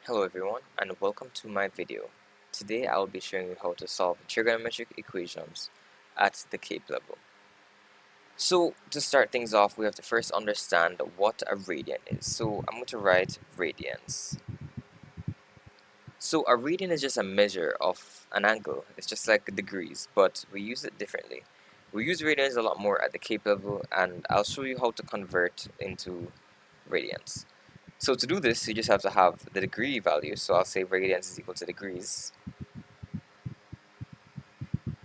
Hello everyone and welcome to my video. Today I will be showing you how to solve trigonometric equations at the CAPE level. So to start things off, we have to first understand what a radian is. So I'm going to write radians. So a radian is just a measure of an angle. It's just like degrees, but we use it differently. We use radians a lot more at the CAPE level, and I'll show you how to convert into radians. So to do this, you just have to have the degree value. So I'll say radians is equal to degrees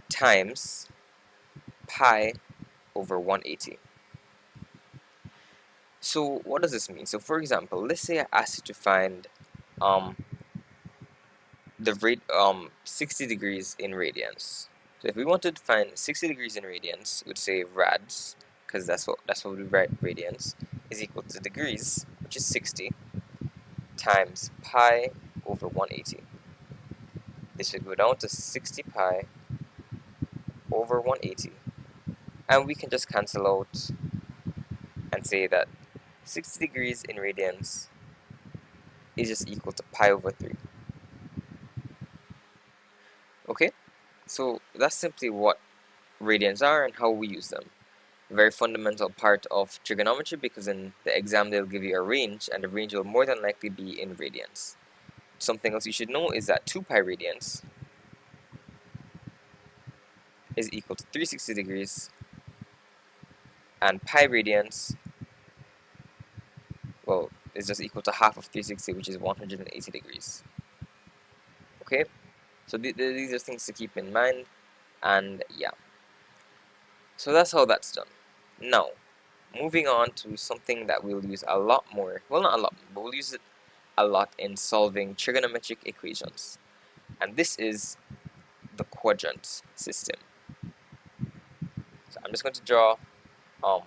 times pi over 180. So what does this mean? So for example, let's say I asked you to find um, the rate 60 degrees in radians. So if we wanted to find 60 degrees in radians, we'd say rads, because that's what we write radians, is equal to degrees, which is 60, times pi over 180. This would go down to 60 pi over 180, and we can just cancel out and say that 60 degrees in radians is just equal to pi over 3. Okay, so that's simply what radians are and how we use them. A very fundamental part of trigonometry, because in the exam they'll give you a range, and the range will more than likely be in radians. Something else you should know is that 2 pi radians is equal to 360 degrees, and pi radians, well, is just equal to half of 360, which is 180 degrees. Okay, so these are things to keep in mind, and yeah. So that's how that's done. Now, moving on to something that we'll use a lot more, well, not a lot, but we'll use it a lot in solving trigonometric equations. And this is the quadrant system. So I'm just going to draw a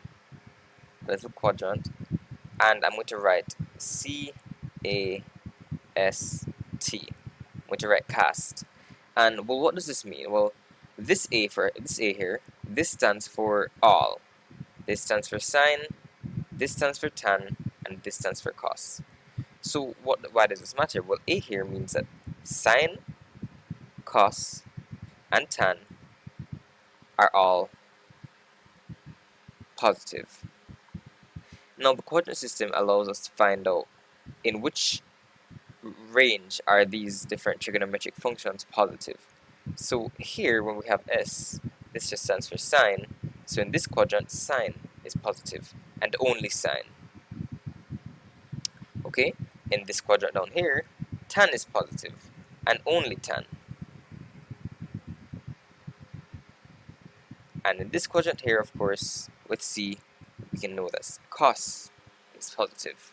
little quadrant, and I'm going to write C-A-S-T. I'm going to write cast. And well, what does this mean? Well, this A here, this stands for all. This stands for sine, this stands for tan, and this stands for cos. So why does this matter? Well, A here means that sine, cos, and tan are all positive. Now the quadrant system allows us to find out in which range are these different trigonometric functions positive. So here when we have S, this just stands for sine. So in this quadrant, sine is positive, and only sine. Okay, in this quadrant down here, tan is positive, and only tan. And in this quadrant here, of course, with C, we can know that cos is positive.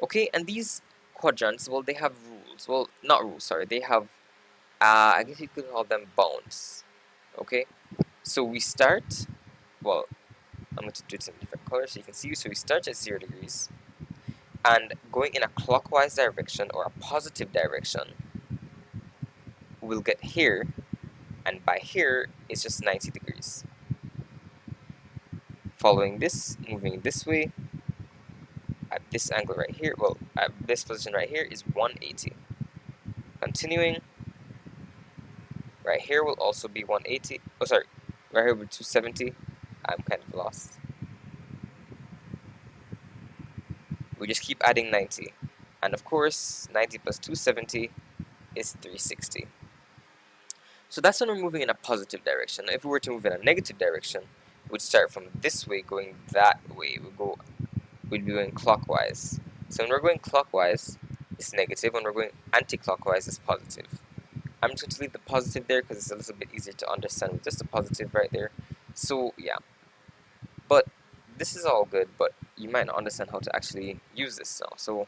Okay, and these quadrants, well, they have rules. Well, not rules, sorry. They have, I guess you could call them bounds. Okay, so we start, well, I'm going to do it in different colors so you can see. So we start at 0 degrees, and going in a clockwise direction or a positive direction, we'll get here, and by here, it's just 90 degrees. Following this, moving this way, at this angle right here, well, at this position right here is 180. Continuing, right here will also be 180. Oh, sorry, right here will be 270. I'm kind of lost. We just keep adding 90. And of course, 90 plus 270 is 360. So that's when we're moving in a positive direction. If we were to move in a negative direction, we'd start from this way going that way. We'd be going clockwise. So when we're going clockwise, it's negative. When we're going anti-clockwise, it's positive. I'm just going to leave the positive there because it's a little bit easier to understand with just a positive right there. So yeah, but this is all good, but you might not understand how to actually use this now. So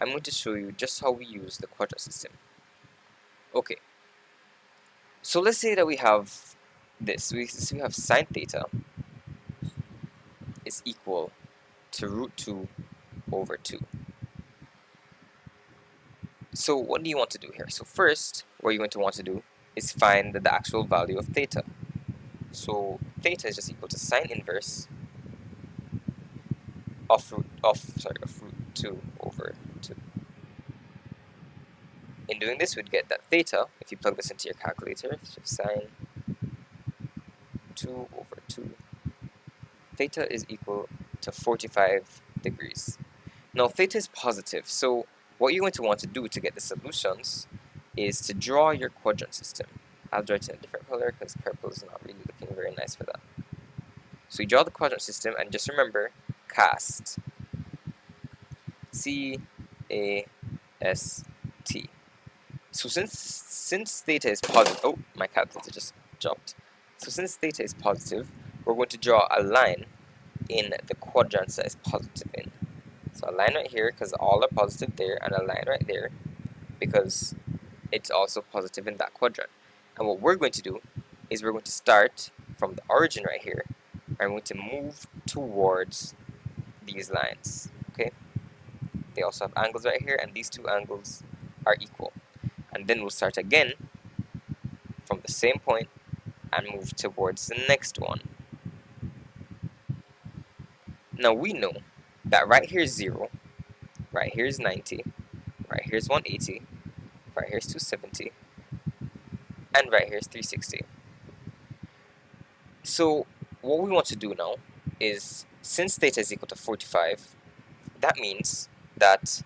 I'm going to show you just how we use the quadrant system. Okay, so let's say that we have this. We have sine theta is equal to root 2 over 2. So what do you want to do here? So first, what you're going to want to do is find the actual value of theta. So theta is just equal to sine inverse of root 2 over 2. In doing this, we'd get that theta, if you plug this into your calculator, so sine 2 over 2, theta is equal to 45 degrees. Now, theta is positive, so what you're going to want to do to get the solutions is to draw your quadrant system. I'll draw it in a different color because purple is not really looking very nice for that. So you draw the quadrant system and just remember cast. C-A-S-T. So since theta is positive, oh, my calculator just dropped. So since theta is positive, we're going to draw a line in the quadrants that is positive in. So a line right here because all are positive there, and a line right there because it's also positive in that quadrant. And what we're going to do is we're going to start from the origin right here, and we're going to move towards these lines. Okay? They also have angles right here, and these two angles are equal. And then we'll start again from the same point and move towards the next one. Now we know that right here is 0, right here is 90, right here is 180, right here is 270, and right here is 360. So what we want to do now is, since theta is equal to 45, that means that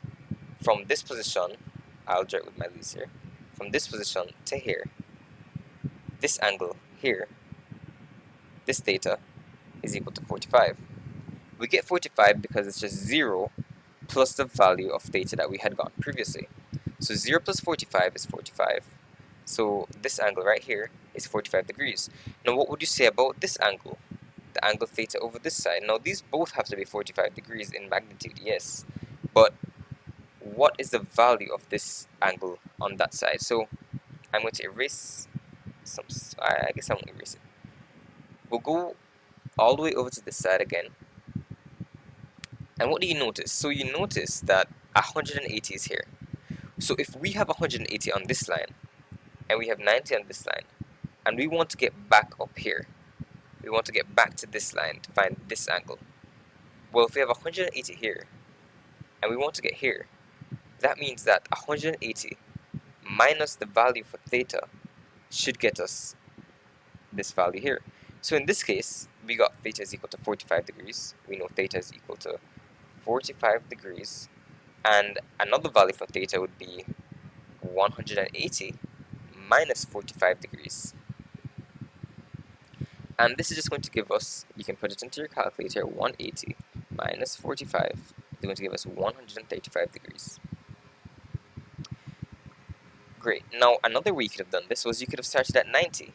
from this position, I'll draw it with my laser, from this position to here, this angle here, this theta, is equal to 45. We get 45 because it's just 0 plus the value of theta that we had gotten previously. So 0 plus 45 is 45. So this angle right here is 45 degrees. Now what would you say about this angle? The angle theta over this side. Now these both have to be 45 degrees in magnitude, yes. But what is the value of this angle on that side? So I'm going to erase some, I guess I won't erase it. We'll go all the way over to this side again. And what do you notice? So you notice that 180 is here. So if we have 180 on this line, and we have 90 on this line, and we want to get back up here, we want to get back to this line to find this angle. Well, if we have 180 here, and we want to get here, that means that 180 minus the value for theta should get us this value here. So in this case, we got theta is equal to 45 degrees. We know theta is equal to 45 degrees. And another value for theta would be 180 minus 45 degrees. And this is just going to give us, you can put it into your calculator, 180 minus 45 is going to give us 135 degrees. Great. Now another way you could have done this was you could have started at 90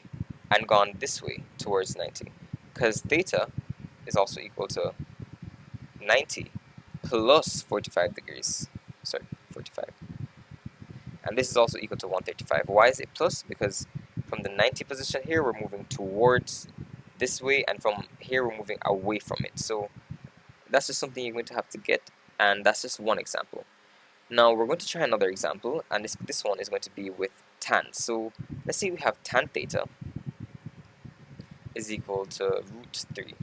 and gone this way towards 90, because theta is also equal to 90 plus 45 degrees. Sorry, 45. And this is also equal to 135. Why is it plus? Because from the 90 position here, we're moving towards this way, and from here, we're moving away from it. So that's just something you're going to have to get, and that's just one example. Now we're going to try another example, and this one is going to be with tan. So let's say we have tan theta is equal to root 3.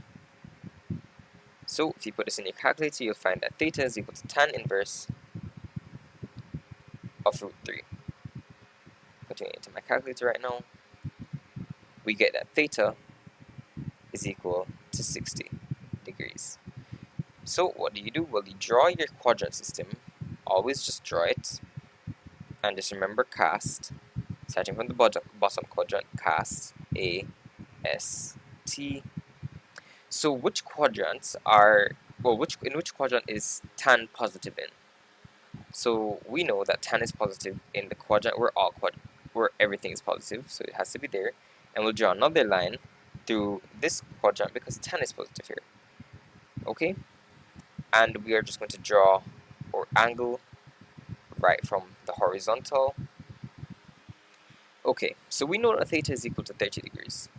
So if you put this in your calculator, you'll find that theta is equal to tan inverse of root 3. Putting it into my calculator right now, we get that theta is equal to 60 degrees. So what do? Well, you draw your quadrant system. Always just draw it, and just remember cast, starting from the bottom quadrant, cast, A, S, T. So which quadrants are, well, in which quadrant is tan positive in? So we know that tan is positive in the quadrant where everything is positive, so it has to be there. And we'll draw another line through this quadrant because tan is positive here. Okay? And we are just going to draw our angle right from the horizontal. Okay, so we know that theta is equal to 30 degrees.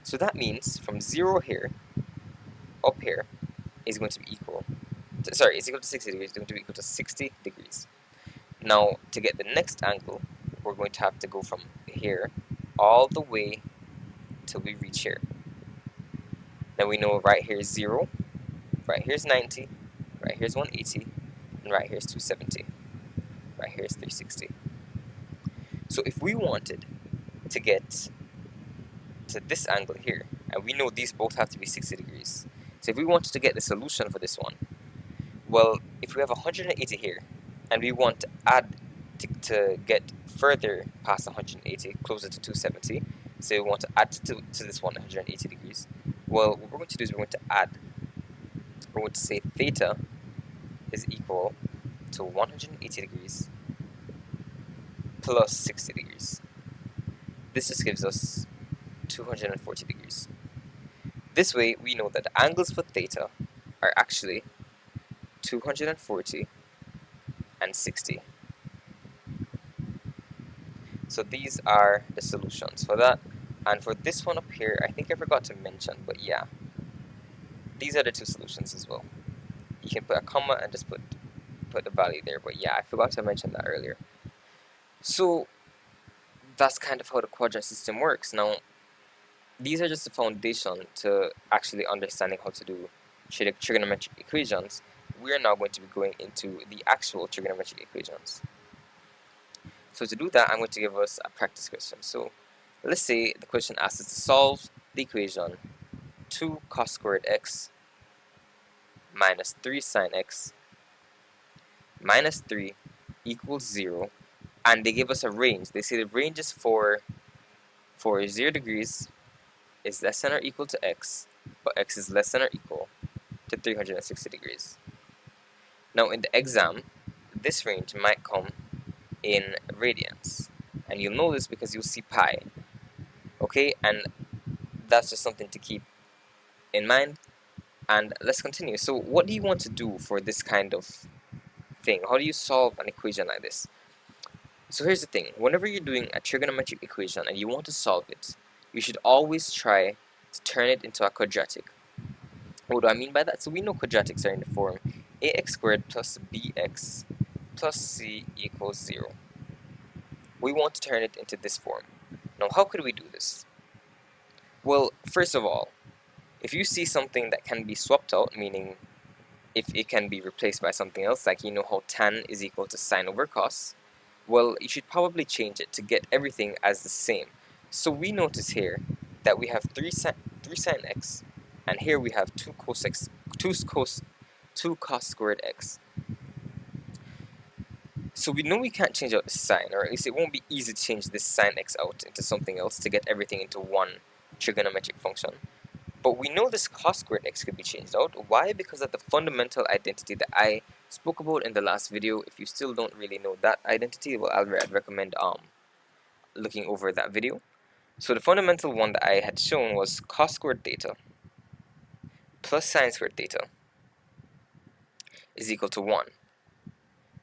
So that means from 0 here, up here, is going to be equal to, sorry, it's equal to 60 degrees, it's going to be equal to 60 degrees. Now, to get the next angle, we're going to have to go from here all the way till we reach here. Now we know right here is 0, right here is 90, right here is 180. and right here is 270. Right here is 360. So if we wanted to get to this angle here, and we know these both have to be 60 degrees. So if we wanted to get the solution for this one, well, if we have 180 here, and we want to add to get further past 180, closer to 270, so we want to add to this one 180 degrees, well, what we're going to do is we're going to say theta is equal to 180 degrees plus 60 degrees. This just gives us 240 degrees. This way, we know that the angles for theta are actually 240 and 60. So these are the solutions for that. And for this one up here, I think I forgot to mention, but yeah, these are the two solutions as well. You can put a comma and just put the value there, but yeah, I forgot to mention that earlier. So that's kind of how the quadrant system works. Now, these are just the foundation to actually understanding how to do trigonometric equations. We are now going to be going into the actual trigonometric equations. So to do that, I'm going to give us a practice question. So let's say the question asks us to solve the equation 2 cos squared x minus 3 sine x minus 3 equals 0. And they give us a range. They say the range is for 0 degrees is less than or equal to x, but x is less than or equal to 360 degrees. Now in the exam, this range might come in radians. And you'll know this because you'll see pi. Okay, and that's just something to keep in mind. And let's continue. So what do you want to do for this kind of thing? How do you solve an equation like this? So here's the thing. Whenever you're doing a trigonometric equation and you want to solve it, you should always try to turn it into a quadratic. What do I mean by that? So we know quadratics are in the form ax squared plus bx plus c equals 0. We want to turn it into this form. Now, how could we do this? Well, first of all, if you see something that can be swapped out, meaning if it can be replaced by something else, like you know how tan is equal to sine over cos, well, you should probably change it to get everything as the same. So we notice here that we have 3 sine x, and here we have 2 cos squared x. So we know we can't change out the sine, or at least it won't be easy to change this sine x out into something else to get everything into one trigonometric function. But we know this cos squared x could be changed out. Why? Because of the fundamental identity that I spoke about in the last video. If you still don't really know that identity, well, I'd recommend looking over that video. So the fundamental one that I had shown was cos squared theta plus sine squared theta is equal to 1.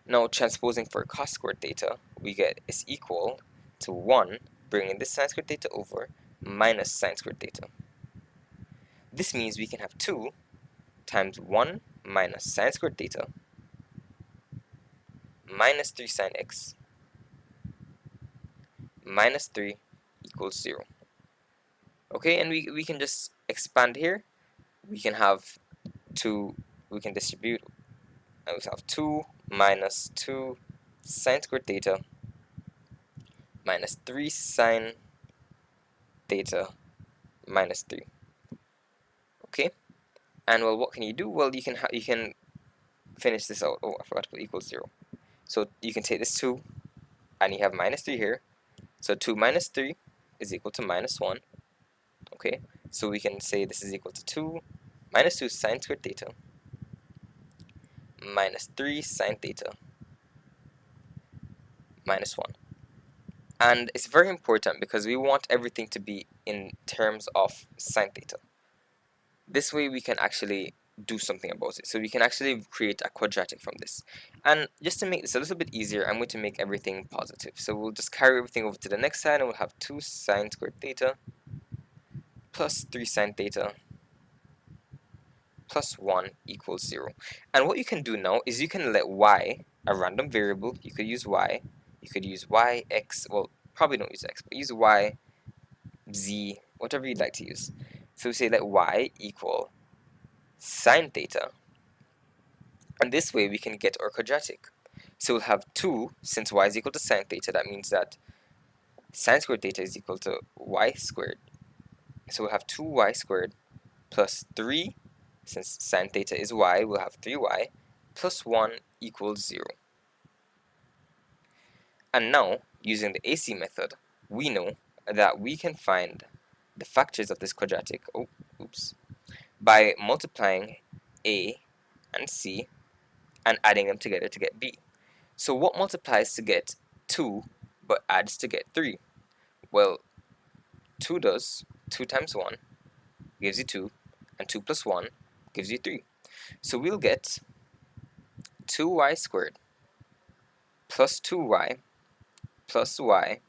Now transposing for cos squared theta, we get is equal to 1, bringing this sine squared theta over, minus sine squared theta. This means we can have 2 times 1 minus sine squared theta minus 3 sine x minus 3 equals 0. Okay, and we can just expand here. We can have 2, we can distribute, and we have 2 minus 2 sine squared theta minus 3 sine theta minus 3. Okay, and well, what can you do? Well, you can finish this out. Oh, I forgot to put equals 0. So you can take this 2, and you have minus 3 here. So 2 minus 3 is equal to minus 1. Okay, so we can say this is equal to 2 minus 2 sine squared theta minus 3 sine theta minus 1. And it's very important because we want everything to be in terms of sine theta. This way we can actually do something about it. So we can actually create a quadratic from this. And just to make this a little bit easier, I'm going to make everything positive. So we'll just carry everything over to the next side, and we'll have 2 sine squared theta plus 3 sine theta plus 1 equals 0. And what you can do now is you can let y, a random variable, you could use y, x, well, probably don't use x, but use y, z, whatever you'd like to use. So we say let y equal sine theta And this way we can get our quadratic. So we'll have 2, since y is equal to sine theta, that means that sine squared theta is equal to y squared. So we'll have 2y squared plus 3, since sine theta is y, we'll have 3y, plus 1 equals 0. And now, using the AC method, we know that we can find the factors of this quadratic, by multiplying a and c and adding them together to get b. So what multiplies to get 2 but adds to get 3? Well, 2 does. 2 times 1 gives you 2, and 2 plus 1 gives you 3. So we'll get 2y squared plus 2y plus y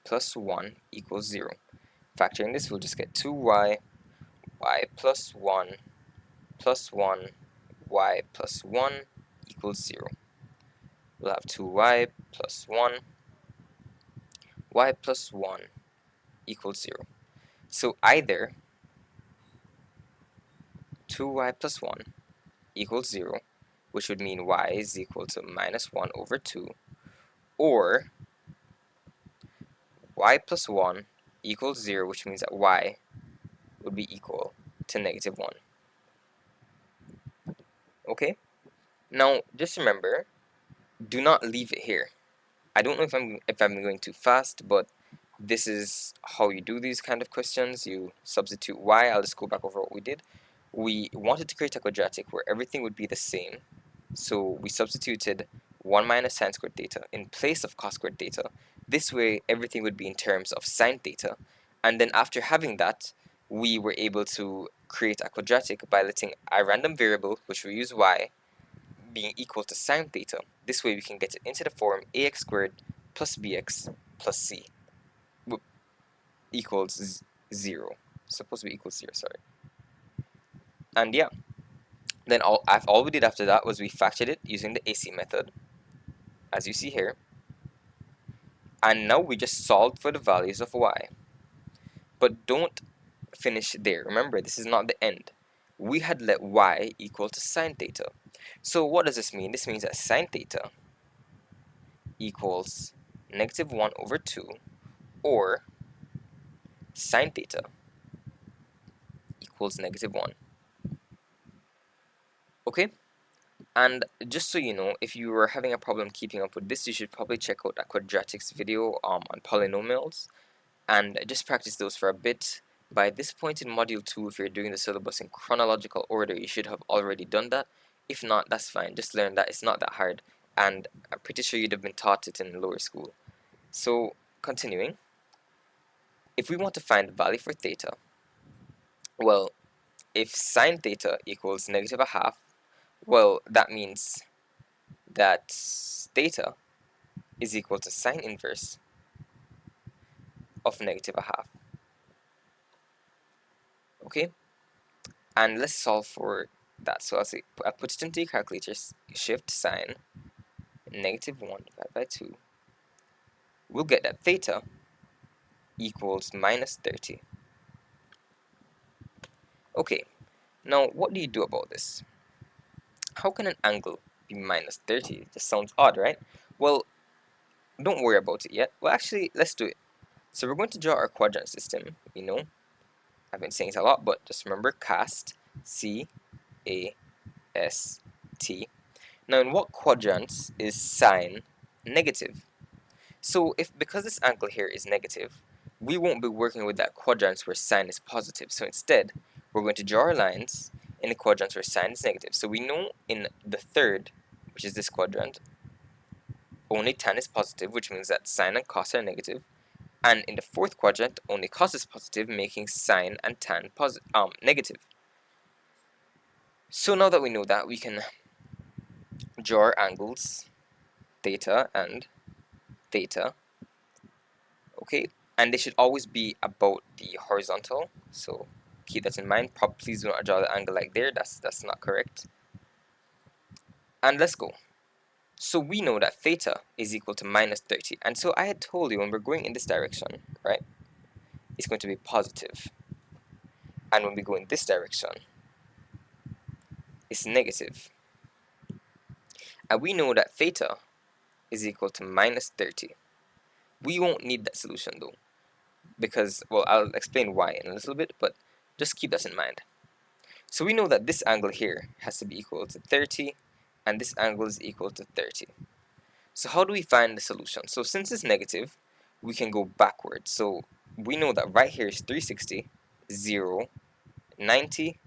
plus 1 equals 0. Factoring this, we'll just get 2y, y plus 1 plus 1, y plus 1 equals 0. We'll have 2y plus 1, y plus 1 equals 0. So either 2y plus 1 equals 0, which would mean y is equal to minus 1 over 2, or y plus 1 equals 0, which means that y would be equal to negative 1. Okay? Now, just remember, do not leave it here. I don't know if I'm going too fast, but this is how you do these kind of questions. You substitute y. I'll just go back over what we did. We wanted to create a quadratic where everything would be the same. So we substituted 1 minus sine squared theta in place of cos squared theta. This way, everything would be in terms of sine theta. And then after having that, we were able to create a quadratic by letting a random variable, which we use y, being equal to sine theta. This way we can get it into the form ax squared plus bx plus c equals 0. Supposed to be equals 0, sorry. And yeah, then all we did after that was we factored it using the AC method, as you see here. And now we just solved for the values of y. But don't finish there. Remember, this is not the end. We had let y equal to sine theta. So what does this mean? This means that sine theta equals negative 1 over 2, or sine theta equals negative 1. Okay? And just so you know, if you were having a problem keeping up with this, you should probably check out a quadratics video on polynomials, and just practice those for a bit. By this point in Module 2, if you're doing the syllabus in chronological order, you should have already done that. If not, that's fine. Just learn that it's not that hard, and I'm pretty sure you'd have been taught it in lower school. So, continuing, if we want to find the value for theta, well, if sine theta equals negative a half, well, that means that theta is equal to sine inverse of negative a half. Okay? And let's solve for that. So I'll put it into your calculator, shift sine negative 1 divided by 2. We'll get that theta equals minus 30. Okay, now what do you do about this? How can an angle be minus 30? It just sounds odd, right? Well, don't worry about it yet. Well, actually, let's do it. So we're going to draw our quadrant system. I've been saying it a lot, but just remember CAST, C-A-S-T. Now, in what quadrants is sine negative? So because this angle here is negative, we won't be working with that quadrants where sine is positive. So instead, we're going to draw our lines in the quadrants where sine is negative. So we know in the third, which is this quadrant, only tan is positive, which means that sine and cos are negative. And in the fourth quadrant, only cos is positive, making sine and tan negative. So now that we know that, we can draw our angles theta and theta. Okay, and they should always be about the horizontal, so keep that in mind. Please do not draw the angle like there, that's not correct. And let's go. So we know that theta is equal to minus 30, and so I had told you when we're going in this direction, right, it's going to be positive, and when we go in this direction, it's negative. And we know that theta is equal to minus 30. We won't need that solution though, because, well, I'll explain why in a little bit, but just keep that in mind. So we know that this angle here has to be equal to 30, and this angle is equal to 30. So how do we find the solution? So since it's negative, we can go backwards. So we know that right here is 360, 0, 90,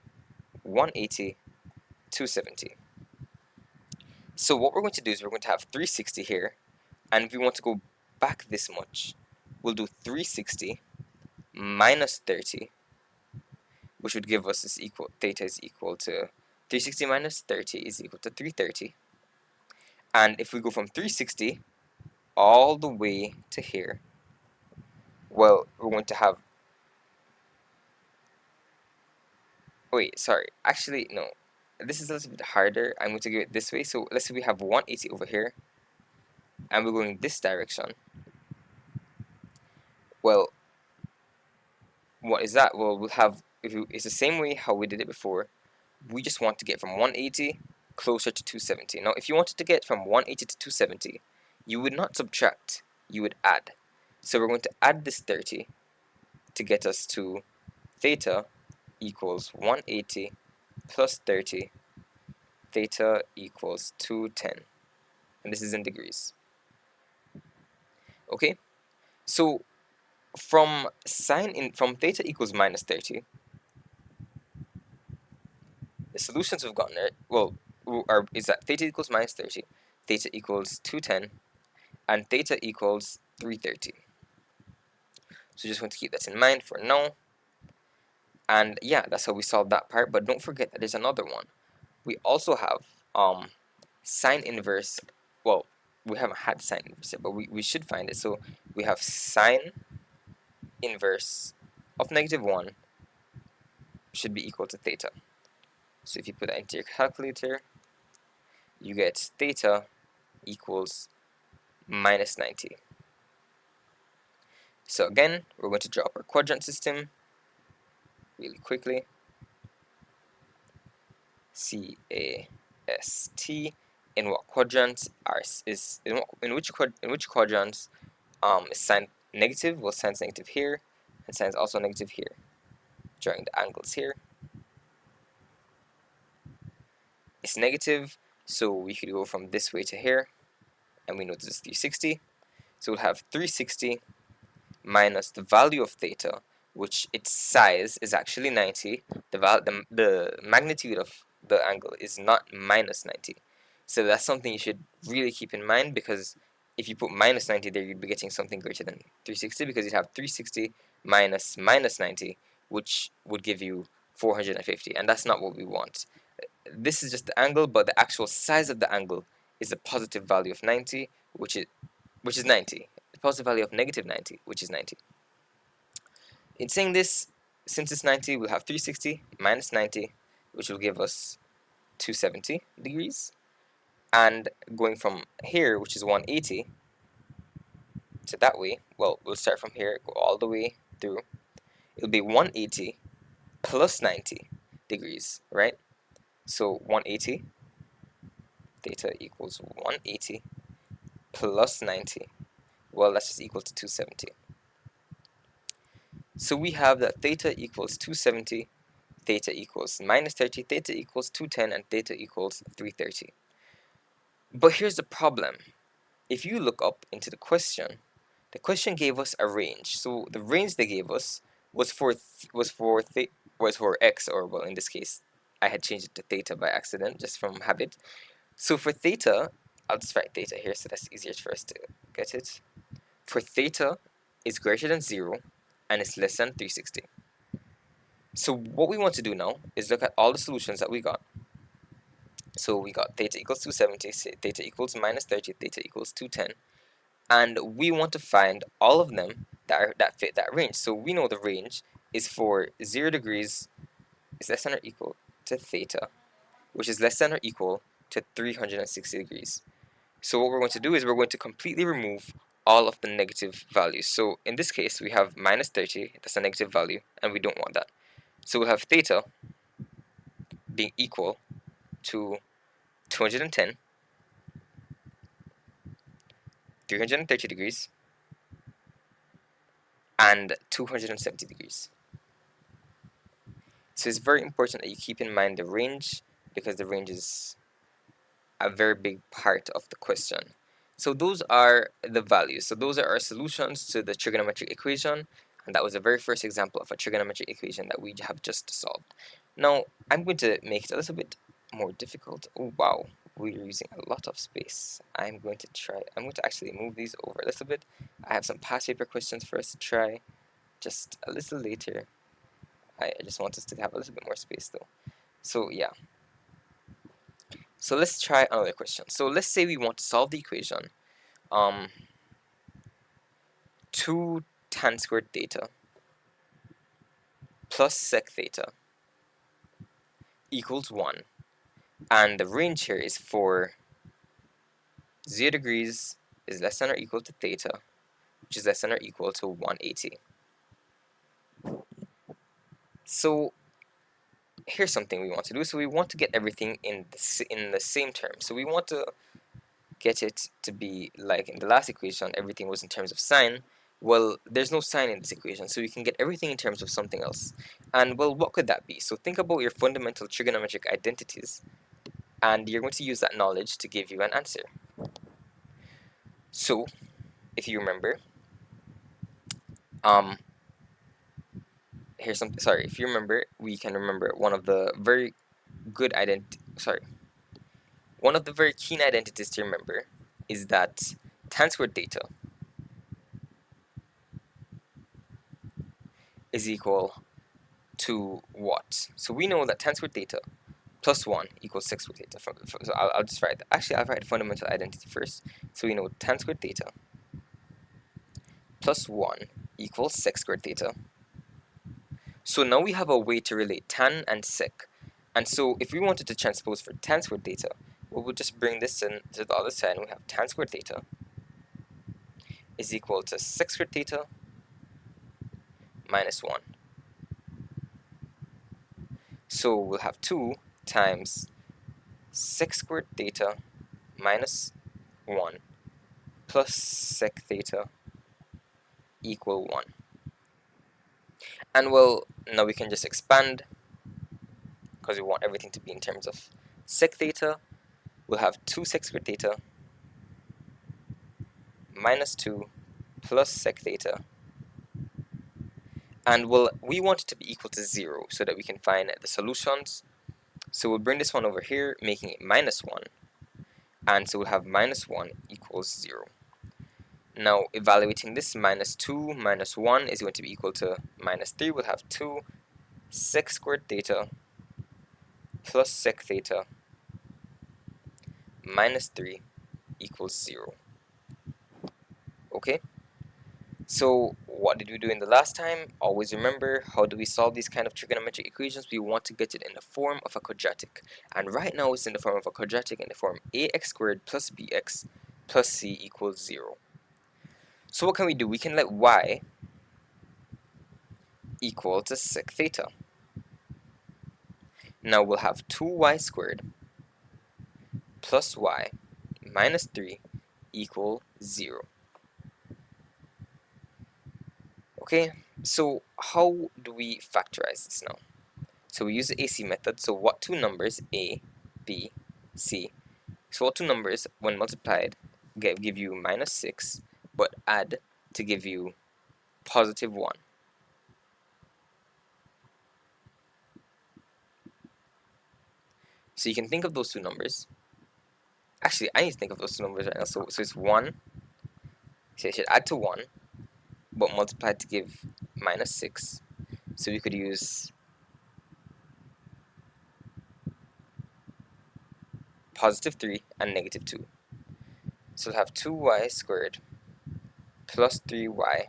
180, 270. So what we're going to do is we're going to have 360 here, and if we want to go back this much, we'll do 360 minus 30, which would give us this equal, theta is equal to 360 minus 30 is equal to 330. And if we go from 360 all the way to here, well, we're going to have, wait, sorry, actually, no. This is a little bit harder. I'm going to give it this way. So let's say we have 180 over here, and we're going this direction. Well, what is that? Well, we'll have, it's the same way how we did it before. We just want to get from 180 closer to 270. Now, if you wanted to get from 180 to 270, you would not subtract, you would add. So we're going to add this 30 to get us to theta equals 180 plus 30, theta equals 210. And this is in degrees. Okay? So from theta equals minus 30, the solutions we've gotten is that theta equals minus 30, theta equals 210, and theta equals 330. So just want to keep that in mind for now. And yeah, that's how we solve that part. But don't forget that there's another one. We also have sine inverse. Well, we haven't had sine inverse yet, but we should find it. So we have sine inverse of -1 should be equal to theta. So if you put that into your calculator, you get theta equals minus 90. So again, we're going to draw up our quadrant system really quickly. CAST. In what quadrants is in which quadrants is sine negative? Well, sine's negative here, and sine's also negative here. Drawing the angles here, it's negative, so we could go from this way to here, and we know this is 360. So we'll have 360 minus the value of theta, which its size is actually 90. The magnitude of the angle is not minus 90. So that's something you should really keep in mind, because if you put minus 90 there, you'd be getting something greater than 360, because you'd have 360 minus minus 90, which would give you 450, and that's not what we want. This is just the angle, but the actual size of the angle is a positive value of 90, which is 90. The positive value of negative 90, which is 90. In saying this, since it's 90, we'll have 360 minus 90, which will give us 270 degrees. And going from here, which is 180, to that way, well, we'll start from here, go all the way through. It'll be 180 plus 90 degrees, right? So 180, theta equals 180 plus 90. Well, that's just equal to 270. So we have that theta equals 270, theta equals minus 30, theta equals 210, and theta equals 330. But here's the problem. If you look up into the question gave us a range. So the range they gave us was for x, or well, in this case, I had changed it to theta by accident, just from habit. So for theta, I'll just write theta here, so that's easier for us to get it. For theta is greater than 0 and it's less than 360. So what we want to do now is look at all the solutions that we got. So we got theta equals 270, theta equals minus 30, theta equals 210. And we want to find all of them that fit that range. So we know the range is for 0 degrees is less than or equal to theta, which is less than or equal to 360 degrees. So what we're going to do is we're going to completely remove all of the negative values. So in this case, we have minus 30, that's a negative value, and we don't want that. So we'll have theta being equal to 210 330 degrees, and 270 degrees. So it's very important that you keep in mind the range, because the range is a very big part of the question. So those are the values. So those are our solutions to the trigonometric equation, and that was the very first example of a trigonometric equation that we have just solved. Now I'm going to make it a little bit more difficult. Oh wow, we're using a lot of space. I'm going to actually move these over a little bit. I have some past paper questions for us to try just a little later. I just want us to have a little bit more space though. So yeah. So let's try another question. So let's say we want to solve the equation 2 tan squared theta plus sec theta equals 1. And the range here is for 0 degrees is less than or equal to theta, which is less than or equal to 180. So here's something we want to do. So we want to get everything in the same term. So we want to get it to be like in the last equation, everything was in terms of sine. Well, there's no sign in this equation, so we can get everything in terms of something else. And well, what could that be? So think about your fundamental trigonometric identities, and you're going to use that knowledge to give you an answer. So, if you remember, here's something. Sorry, if you remember, we can remember one of the very good one of the very keen identities to remember is that tan squared theta is equal to what? So we know that tan squared theta plus 1 equals sec squared theta. So I'll just write that. Actually, I'll write the fundamental identity first. So we know tan squared theta plus 1 equals sec squared theta. So now we have a way to relate tan and sec. And so if we wanted to transpose for tan squared theta, we would just bring this in to the other side, and we have tan squared theta is equal to sec squared theta minus 1. So we'll have 2 times sec squared theta minus 1 plus sec theta equal 1. And well, now we can just expand, because we want everything to be in terms of sec theta. We'll have 2 sec squared theta minus 2 plus sec theta. And well, we want it to be equal to 0 so that we can find the solutions. So we'll bring this one over here, making it minus 1. And so we'll have minus 1 equals 0. Now, evaluating this, minus 2 minus 1 is going to be equal to minus 3. We'll have 2 sec squared theta plus sec theta minus 3 equals 0. Okay? So what did we do in the last time? Always remember, how do we solve these kind of trigonometric equations? We want to get it in the form of a quadratic. And right now it's in the form of a quadratic in the form ax squared plus bx plus c equals 0. So what can we do? We can let y equal to sec theta. Now we'll have 2y squared plus y minus 3 equal 0. Okay, so how do we factorize this now? So we use the AC method. So what two numbers, A, B, C, so what two numbers when multiplied give you minus 6, but add to give you positive 1? So you can think of those two numbers. Actually, I need to think of those two numbers right now. So it's 1, so it should add to 1, but multiplied to give minus 6. So we could use positive 3 and negative 2. So we'll have 2y squared plus 3y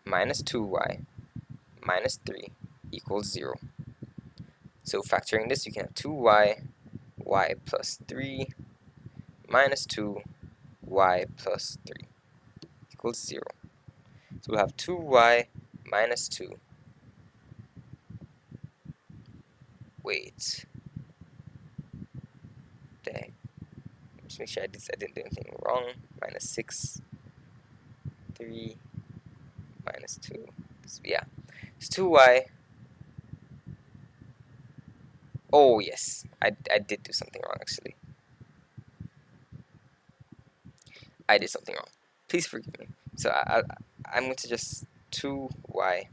minus 2y minus 3 equals 0. So factoring this, you can have 2y, y plus 3 minus 2, y plus 3 equals 0. So we'll have 2y minus 2. Wait. Dang. Just make sure I didn't do anything wrong. Minus 6, 3, minus 2. So, yeah, it's 2y. Oh, yes, I did do something wrong, actually. I did something wrong. Please forgive me. So I'm going to just 2y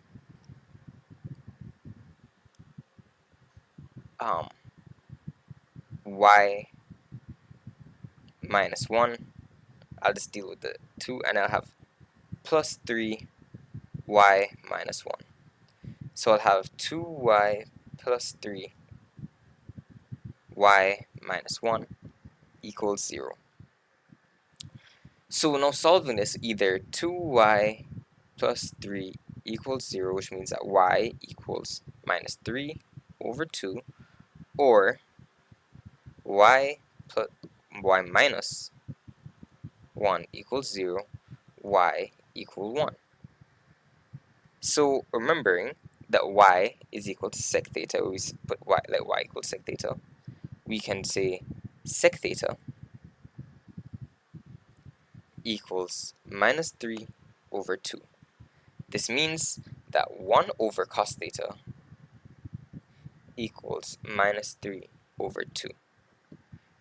y minus 1. I'll just deal with the 2, and I'll have plus 3y minus 1. So I'll have 2y plus 3y minus 1 equals 0. So now solving this, either 2y plus 3 equals 0, which means that y equals minus 3 over 2, or y plus y minus 1 equals 0, y equal 1. So remembering that y is equal to sec theta, we put y, like y equals sec theta, we can say sec theta equals minus 3 over 2. This means that 1 over cos theta equals minus 3 over 2.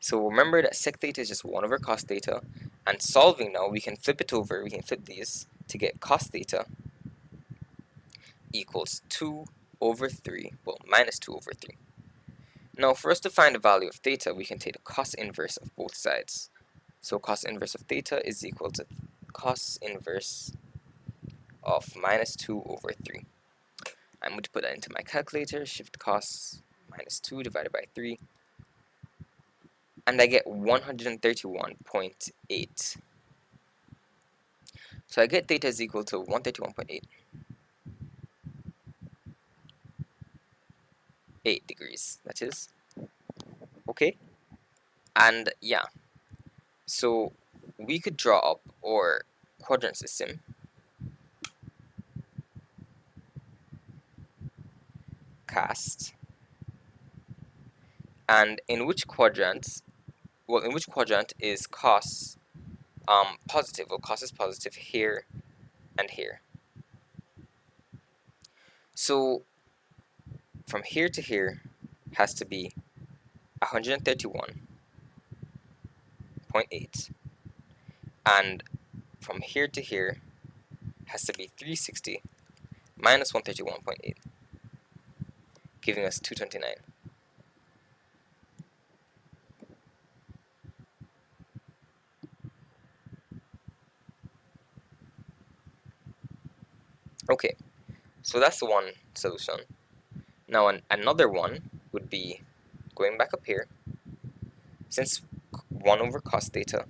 So remember that sec theta is just 1 over cos theta, and solving now, we can flip it over, we can flip these to get cos theta equals 2 over 3, well, minus 2 over 3. Now, for us to find the value of theta, we can take the cos inverse of both sides. So cos inverse of theta is equal to cos inverse of minus 2 over 3. I'm going to put that into my calculator, shift cos minus 2 divided by 3, and I get 131.8. So I get theta is equal to 131.8 degrees, that is. Okay, and yeah, so we could draw up our quadrant system cast, and in which quadrant is cos positive? Well, cos is positive here and here. So from here to here has to be 131.8, and from here to here has to be 360 minus 131.8, giving us 229. Okay, so that's the one solution. Now another one would be going back up here. Since 1 over cos theta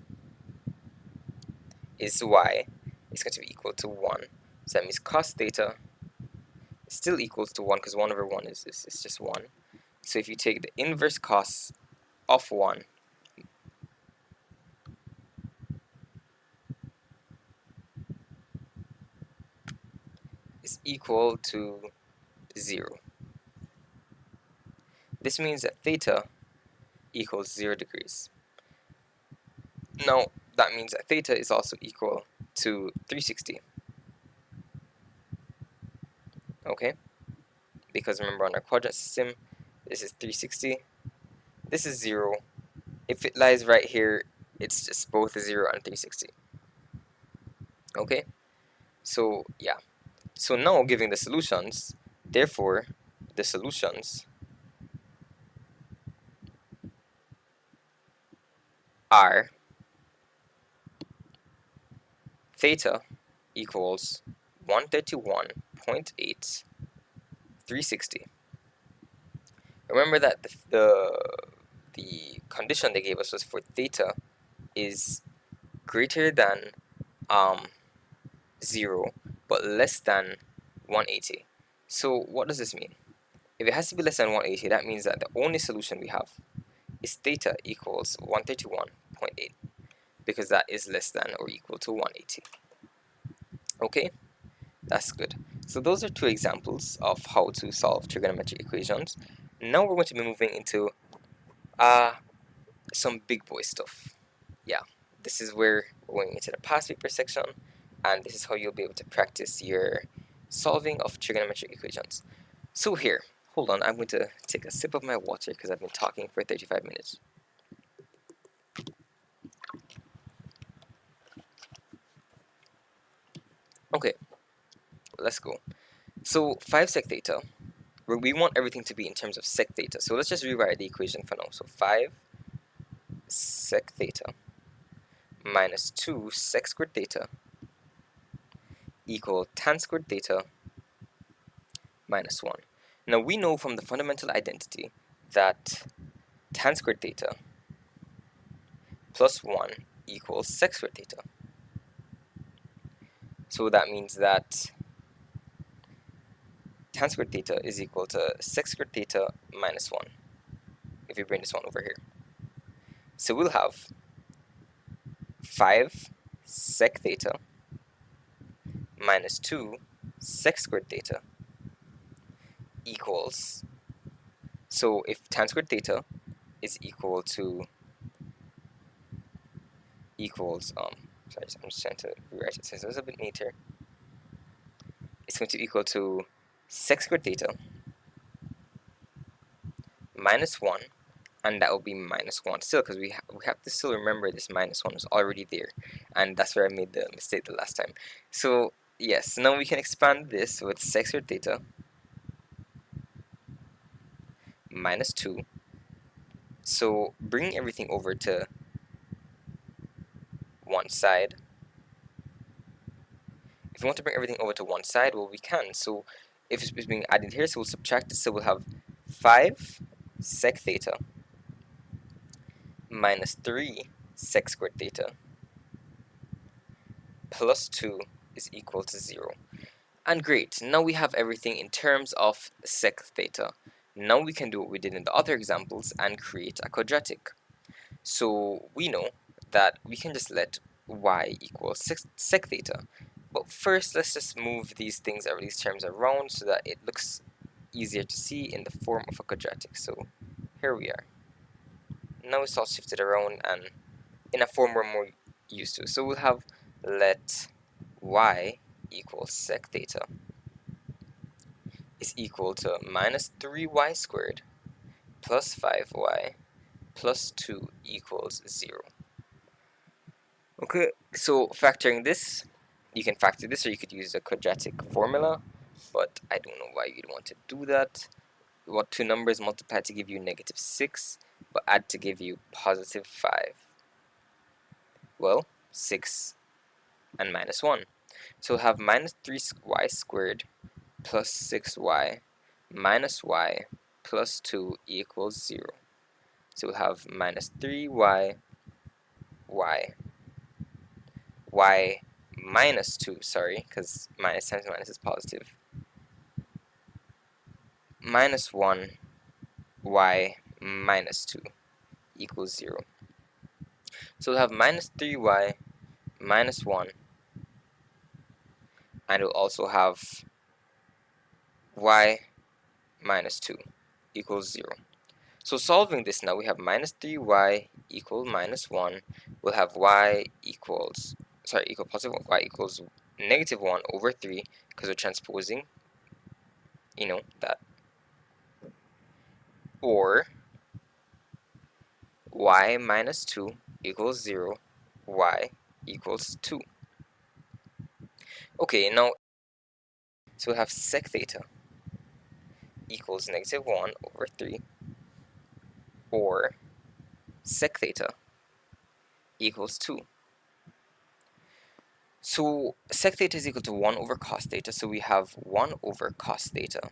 is y, it's going to be equal to 1. So that means cos theta is still equals to 1, because 1 over 1 is just 1. So if you take the inverse cos of 1, is equal to 0. This means that theta equals 0 degrees. Now, that means that theta is also equal to 360. Okay? Because remember, on our quadrant system, this is 360. This is 0. If it lies right here, it's just both 0 and 360. Okay? So, yeah. So now, giving the solutions, therefore, the solutions are theta equals 131.8, 360. Remember that the condition they gave us was for theta is greater than 0 but less than 180. So what does this mean? If it has to be less than 180, that means that the only solution we have is theta equals 131.8, because that is less than or equal to 180. Okay, that's good. So those are two examples of how to solve trigonometric equations. Now we're going to be moving into some big boy stuff. yeah, this is where we're going into the past paper section, and this is how you'll be able to practice your solving of trigonometric equations. So here, hold on, I'm going to take a sip of my water because I've been talking for 35 minutes. Okay, let's go. So 5 sec theta, where we want everything to be in terms of sec theta. So let's just rewrite the equation for now. So 5 sec theta minus 2 sec squared theta equal tan squared theta minus 1. Now we know from the fundamental identity that tan squared theta plus 1 equals sec squared theta. So that means that tan squared theta is equal to sec squared theta minus 1, if you bring this one over here. So we'll have 5 sec theta minus 2 sec squared theta equals, so if tan squared theta is equal to sorry, I'm just trying to rewrite it so it's a bit neater. It's going to equal to sec squared theta minus 1, and that will be minus 1 still, because we have to still remember this minus 1 is already there, and that's where I made the mistake the last time. So yes, now we can expand this with sec squared theta minus 2. So bringing everything over to one side. If we want to bring everything over to one side, well, we can. So if it's being added here, so we'll subtract it. So we'll have 5 sec theta minus 3 sec squared theta plus 2 is equal to 0. And great, now we have everything in terms of sec theta. Now we can do what we did in the other examples and create a quadratic. So we know that we can just let y equal sec theta. But first, let's just move these things or these terms around so that it looks easier to see in the form of a quadratic. So here we are. Now it's all shifted around and in a form we're more used to. So we'll have let y equal sec theta is equal to minus 3y squared plus 5y plus 2 equals 0. Okay, so factoring this, you can factor this or you could use a quadratic formula, but I don't know why you'd want to do that. What two numbers multiply to give you negative 6, but add to give you positive 5? Well, 6 and minus 1. So we'll have minus 3y squared plus 6y minus y plus 2 equals 0. So we'll have minus 3y, y minus 2, sorry, because minus times minus is positive, minus 1, y minus 2 equals 0. So we'll have minus 3y minus 1, and we'll also have y minus 2 equals 0. So solving this now, we have minus 3y equal minus 1. We'll have y equals, equal positive 1, y equals negative 1 over 3, because we're transposing, that. Or y minus 2 equals 0, y equals 2. Okay, now, so we'll have sec theta equals negative 1 over 3, or sec theta equals 2. So sec theta is equal to 1 over cos theta, so we have 1 over cos theta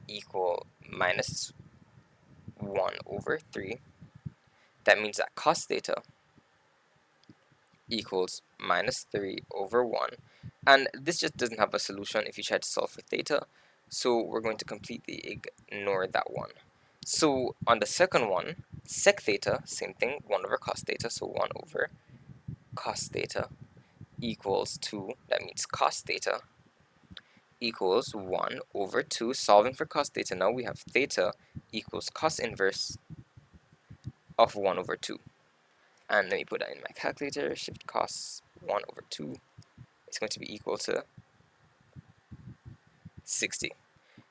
equal minus 1 over 3. That means that cos theta equals minus 3 over 1. And this just doesn't have a solution if you try to solve for theta, so we're going to completely ignore that one. So on the second one, sec theta, same thing, 1 over cos theta, so 1 over cos theta equals 2. That means cos theta equals 1 over 2. Solving for cos theta, now we have theta equals cos inverse of 1 over 2. And let me put that in my calculator. Shift cos 1 over 2 is going to be equal to 60.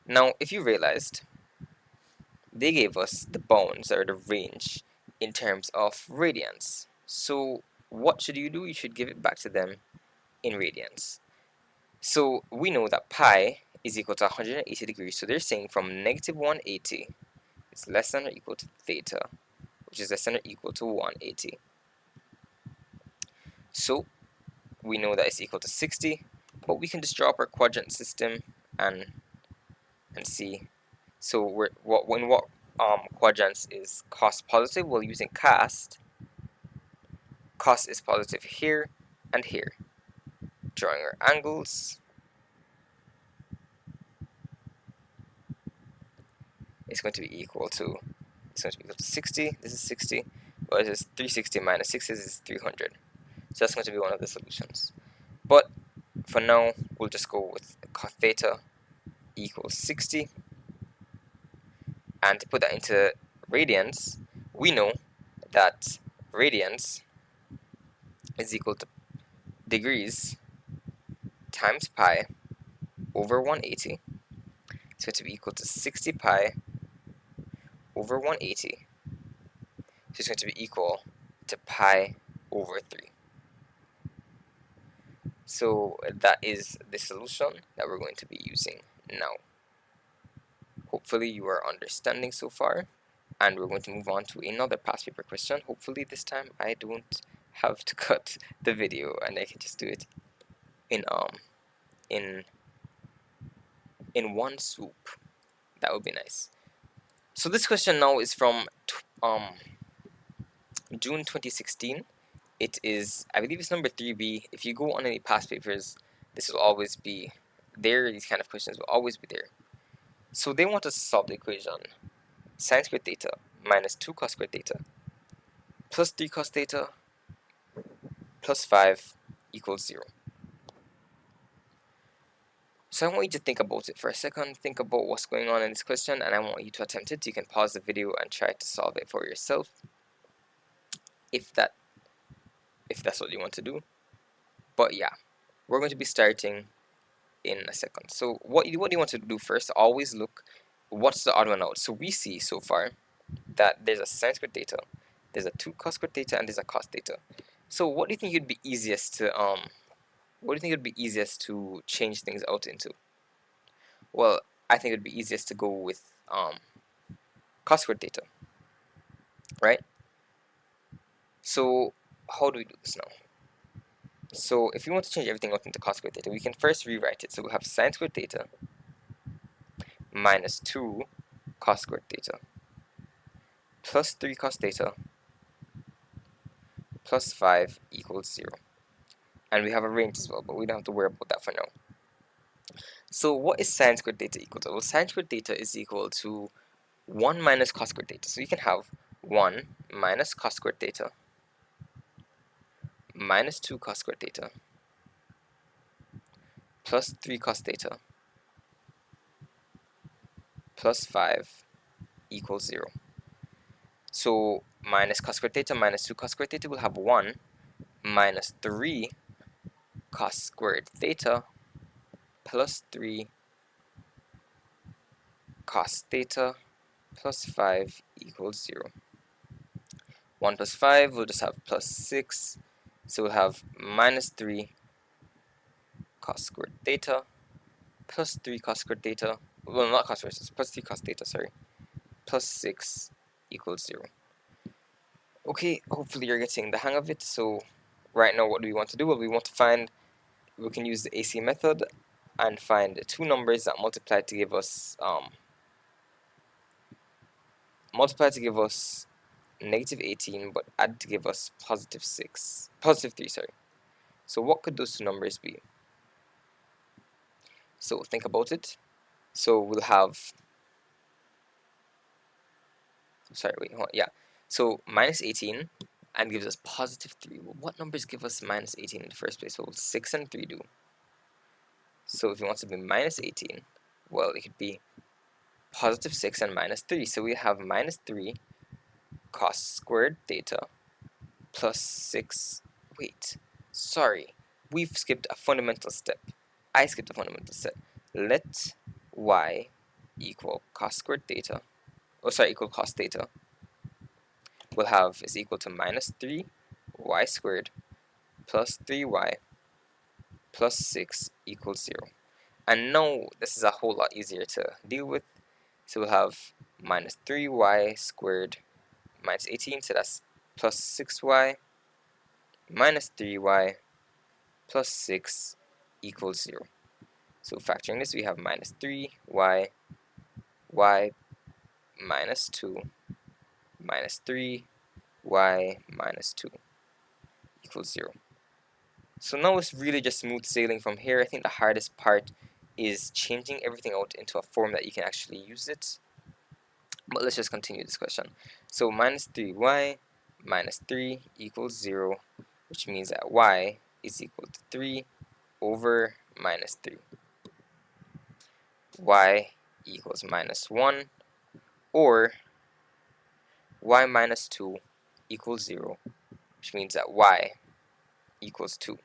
Now, if you realized, they gave us the bounds or the range in terms of radians. So what should you do? You should give it back to them in radians. So we know that pi is equal to 180 degrees. So they're saying from negative 180 is less than or equal to theta, which is less than or equal to 180. So we know that it's equal to 60, but we can just draw up our quadrant system and see. So what quadrants is cos positive? Well, using cast, cos is positive here and here. Drawing our angles, it's going to be equal to 60. This is 60. Well, it is 360 minus 6 is 300. So that's going to be one of the solutions. But for now, we'll just go with cos theta equals 60. And to put that into radians, we know that radians is equal to degrees times pi over 180. It's going to be equal to 60 pi over 180. So it's going to be equal to pi over 3. So that is the solution that we're going to be using now. Hopefully you are understanding so far, and we're going to move on to another past paper question. Hopefully this time I don't have to cut the video and I can just do it in in one swoop. That would be nice. So this question now is from June 2016. It is, I believe it's number 3B. If you go on any past papers, this will always be there. These kind of questions will always be there. So they want us to solve the equation sine squared theta minus 2 cos squared theta plus 3 cos theta plus 5 equals 0. So I want you to think about it for a second. Think about what's going on in this question, and I want you to attempt it. You can pause the video and try to solve it for yourself, if that's what you want to do. But yeah, we're going to be starting in a second. So what you want to do first, always look what's the odd one out. So we see so far that there's a sine squared theta, there's a 2 cos squared theta, and there's a cos theta. So what do you think would be easiest to change things out into? Well, I think it would be easiest to go with cos squared theta, right? So how do we do this now? So if we want to change everything out into cos squared theta, we can first rewrite it. So we'll have sine squared theta minus 2 cos squared theta plus 3 cos theta plus 5 equals 0. And we have a range as well, but we don't have to worry about that for now. So what is sine squared theta equal to? Well, sine squared theta is equal to 1 minus cos squared theta. So you can have 1 minus cos squared theta minus 2 cos squared theta plus 3 cos theta plus 5 equals 0. So minus cos squared theta minus 2 cos squared theta will have 1 minus 3 cos squared theta plus 3 cos theta plus 5 equals 0. 1 plus 5 will just have plus 6. So we'll have minus 3 cos squared theta plus 3 cos squared theta. Well, not cos squared, it's plus 3 cos theta, sorry. Plus 6 equals 0. Okay, hopefully you're getting the hang of it. So right now what do we want to do? Well, we can use the AC method and find two numbers that multiply to give us negative 18, but add to give us positive 3, sorry. So what could those two numbers be? So think about it. So we'll have, sorry, wait, hold on, yeah. So minus 18 and gives us positive 3. Well, what numbers give us minus 18 in the first place? Well, 6 and 3 do. So if you want to be minus 18, well, it could be positive 6 and minus 3. So we have minus 3 cos squared theta plus 6. Wait, sorry, we've skipped a fundamental step. I skipped a fundamental step. Let y equal cos squared theta, oh sorry, equal cos theta, we'll have is equal to minus 3y squared plus 3y plus 6 equals 0. And now this is a whole lot easier to deal with. So we'll have minus 3y squared minus 18, so that's plus 6y minus 3y plus 6 equals 0. So factoring this, we have minus 3y, y minus 2, minus 3y minus 2 equals 0. So now it's really just smooth sailing from here. I think the hardest part is changing everything out into a form that you can actually use it. But let's just continue this question. So minus 3y minus 3 equals 0, which means that y is equal to 3 over minus 3. Y equals minus 1, or y minus 2 equals 0, which means that y equals 2.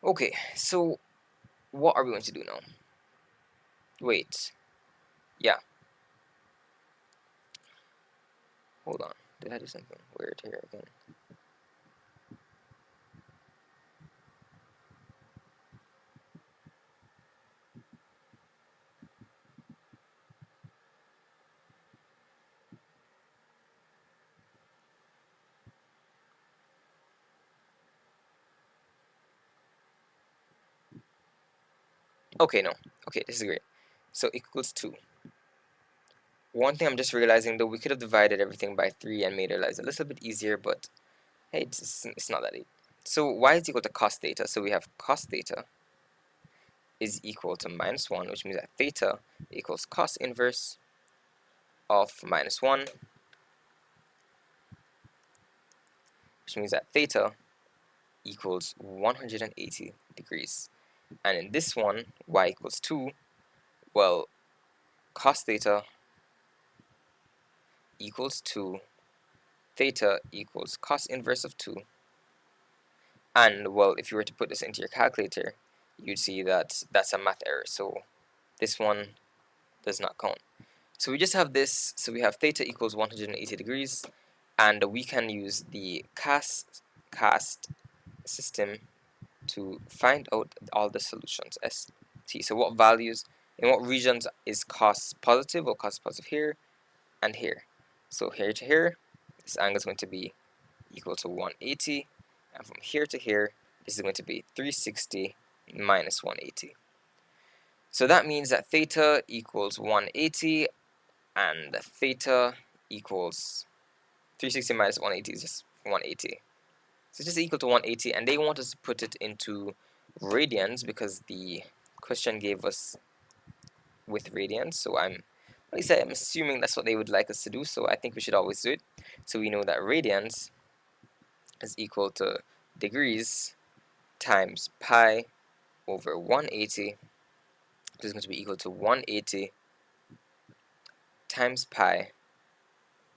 Okay, so what are we going to do now? Wait, yeah, hold on. Did I do something weird here again? Okay, no. Okay, this is great. So equals 2. One thing I'm just realizing though, we could have divided everything by 3 and made our lives a little bit easier, but hey, it's not that deep. So y is equal to cos theta, so we have cos theta is equal to minus 1, which means that theta equals cos inverse of minus 1, which means that theta equals 180 degrees. And in this one, y equals 2, well, cos theta equals 2, theta equals cos inverse of 2, and well, if you were to put this into your calculator, you'd see that that's a math error, so this one does not count. So we just have this, so we have theta equals 180 degrees, and we can use the cast system to find out all the solutions. ST. So what values, in what regions is cos positive? Well, cos positive here and here. So here to here, this angle is going to be equal to 180, and from here to here, this is going to be 360 minus 180. So that means that theta equals 180, and theta equals 360 minus 180 is just 180. So it's just equal to 180, and they want us to put it into radians because the question gave us with radians. So at least I'm assuming that's what they would like us to do, so I think we should always do it. So we know that radians is equal to degrees times pi over 180, which is going to be equal to 180 times pi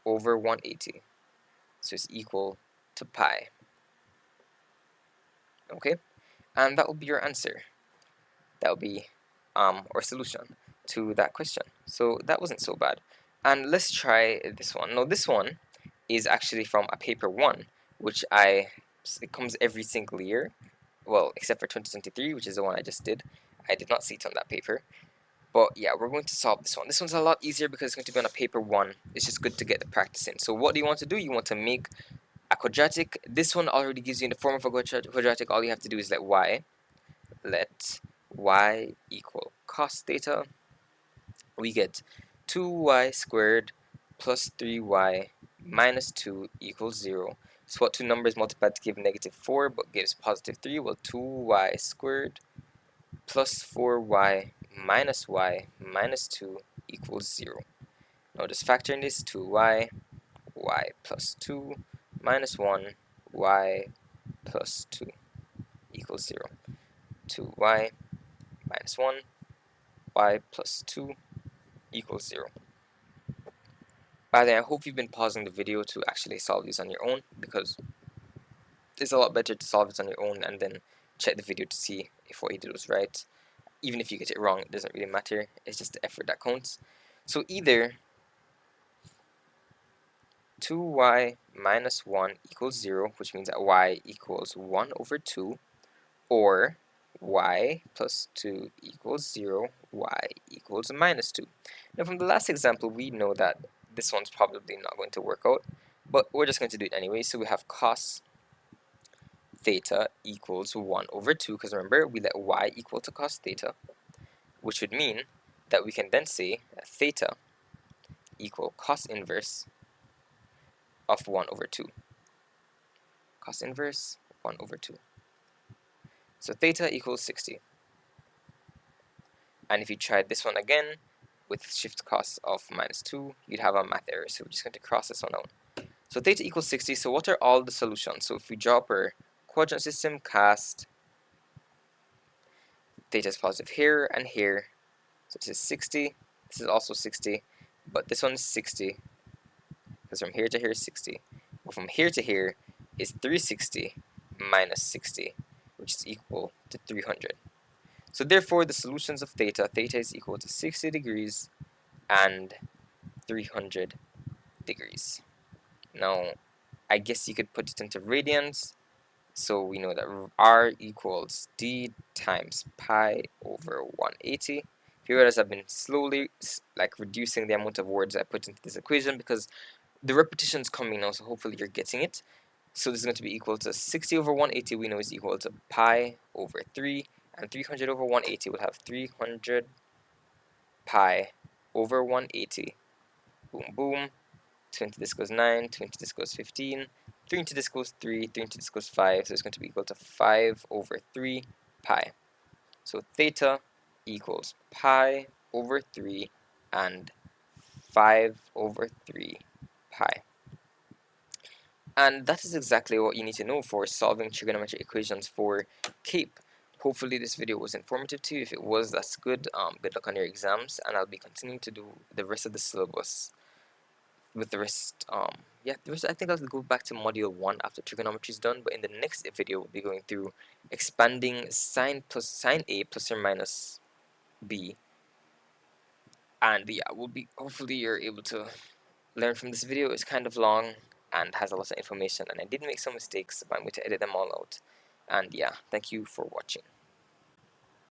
over 180. So it's equal to pi. Okay, and that will be your answer. That will be our solution to that question. So that wasn't so bad. And let's try this one. Now this one is actually from a paper 1, which it comes every single year. Well, except for 2023, which is the one I just did. I did not see it on that paper. But yeah, we're going to solve this one. This one's a lot easier because it's going to be on a paper 1. It's just good to get the practice in. So what do you want to do? You want to make a quadratic. This one already gives you in the form of a quadratic. All you have to do is let y equal cos theta. We get 2y squared plus 3y minus 2 equals 0. So what two numbers multiplied to give negative 4 but gives positive 3? Well, 2y squared plus 4y minus y minus 2 equals 0. Now just factor in this, 2y, y plus 2 minus 1, y plus 2 equals 0. 2y minus 1, y plus 2 equals 0. By the way, I hope you've been pausing the video to actually solve these on your own, because it's a lot better to solve it on your own and then check the video to see if what you did was right. Even if you get it wrong, it doesn't really matter. It's just the effort that counts. So either 2y minus 1 equals 0, which means that y equals 1 over 2, or y plus 2 equals 0, y equals minus 2. Now from the last example, we know that this one's probably not going to work out, but we're just going to do it anyway. So we have cos theta equals 1 over 2, because remember, we let y equal to cos theta, which would mean that we can then say that theta equal cos inverse of 1 over 2. Cos inverse 1 over 2. So theta equals 60. And if you tried this one again with shift cos of minus 2, you'd have a math error. So we're just going to cross this one out. So theta equals 60. So what are all the solutions? So if we draw up our quadrant system, cast theta is positive here and here. So this is 60. This is also 60. But this one is 60, because from here to here is 60. But from here to here is 360 minus 60, which is equal to 300. So therefore, the solutions of theta is equal to 60 degrees and 300 degrees. Now, I guess you could put it into radians. So we know that r equals d times pi over 180. If you realize, I've been slowly reducing the amount of words I put into this equation because the repetition's coming now, so hopefully you're getting it. So this is going to be equal to 60 over 180, we know is equal to pi over 3, and 300 over 180 will have 300 pi over 180. Boom, boom. 2 into this goes 9, 2 into this goes 15, 3 into this goes 3, 3 into this goes 5, so it's going to be equal to 5 over 3 pi. So theta equals pi over 3 and 5 over 3 pi. And that is exactly what you need to know for solving trigonometric equations for CAPE. Hopefully this video was informative to you. If it was, that's good. Good luck on your exams, and I'll be continuing to do the rest of the syllabus with the rest. Yeah, the rest, I think I'll go back to module 1 after trigonometry is done, but in the next video we'll be going through expanding sine A plus or minus b. And yeah, hopefully you're able to learn from this video. It's kind of long and has a lot of information, and I did make some mistakes, but I'm going to edit them all out. And yeah, thank you for watching.